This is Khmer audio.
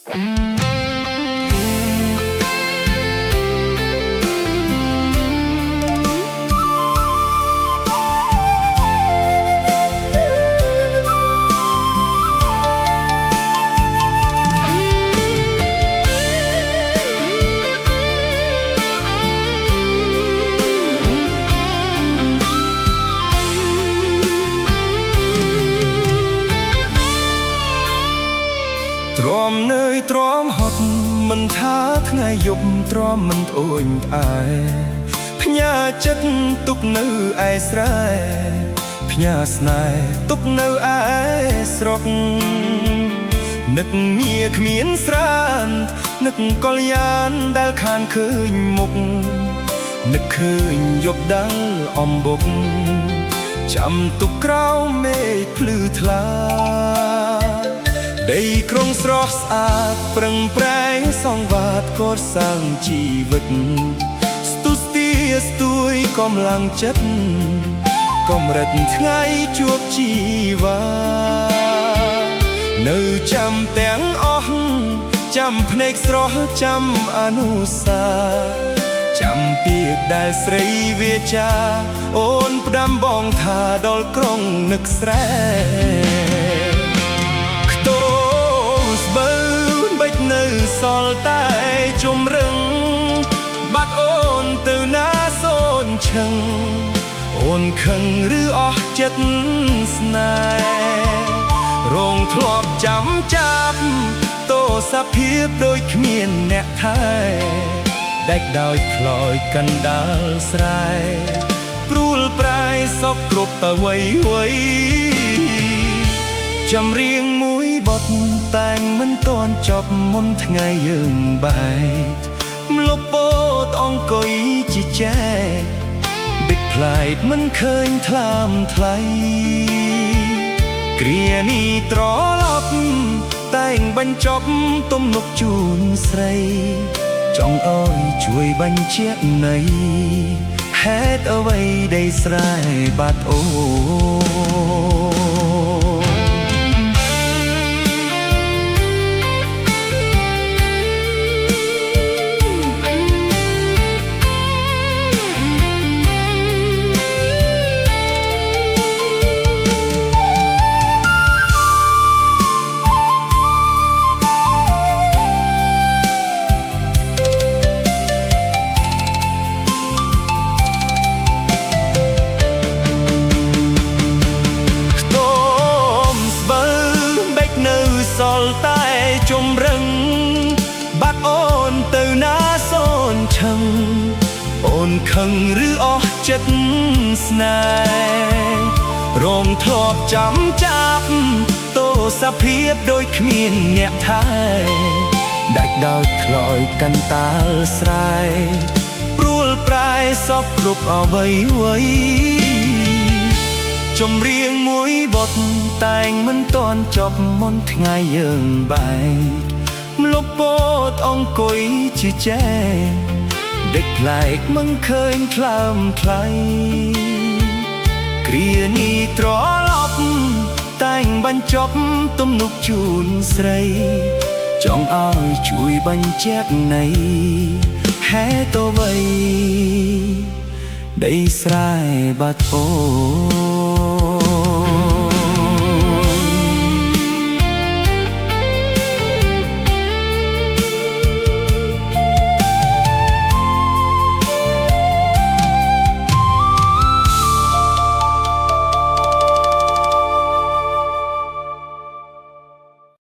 ទ្រាំនឿយទ្រាំហត់មិនថាថ្ងៃយប់ទ្រាំមិនអូនផ្អែផ្ញើចិត្តទុកនៅឯស្រែផ្ញើស្នេហ៍ទុកនៅឯស្រុកនឹកងារគ្មានស្រាននឹកកលយានដែលខានឃើញមុខនឹកឃើញយប់ដឹងអំបុកចាំទុកក្រោមមេឃភ្លឺថ្លាដីក្រុងស្រស់ស្អាតប្រឹងប្រែងសង្វាតកសាងជីវិតស្ទុះស្ទាស្ទួយកម្លាំងចិត្តកម្រិតថ្ងៃជួបជីវ៉ានៅចាំទាំងអស់ចាំភ្នែកស្រស់ចាំអនុសាចាំពាក្យដែលស្រីវាចាអូនផ្ដាំបងថាដល់ក្រុងនឹកស្រែនៅសល់តែជំរឹងបាត់អូនទៅណាសូនឈឹងអូនខឹងឬអស់ចិត្តស្នេហ៍រងធ្លាប់ចាំចាប់ទោសភាពដូចគ្មានអ្នកថែដាច់ដោយខ្លោចកណ្ដាលស្រែព្រួលប្រែសពគ្រប់តវ័យចម្រៀងមួយបទតែងមិនទាន់ចប់មុនថ្ងៃយើងបែកម្លប់ពោតអង្គុយជាចែកបិទផ្លែកមិនឃើញថ្លើមថ្លៃគ្រានេះត្រឡប់តែងបញ្ចប់ទំនុកជូនស្រីចង់អើយជួយបញ្ជាក់នៃហេតុអ្វីដែលស្រែបាត់អូសល់តែជំរឹងបាត់អូនទៅណាសូនឈឹងអូនខឹងឬអស់ចិត្តស្នេហ៍រងធ្លាប់ចាំចាប់ទោសភាពដូចគ្មានអ្នកថែដាច់ដោយខ្លោចកណ្ដាលស្រែព្រួលប្រែសពគ្រប់អ្វីចម្រៀងមួយបទតែងមិនទាន់ចប់មុនថ្ងៃយើងបែកម្លប់ពោតអង្គុយជាចែកដឹកផ្លែកមិនឃើញថ្លើមថ្លៃគ្រានេះត្រឡប់តែងបញ្ចប់ទំនុកជូនស្រីចង់ឲ្យជួយបញ្ជាក់នៃហេតុអ្វីដីស្រែបាត់អូ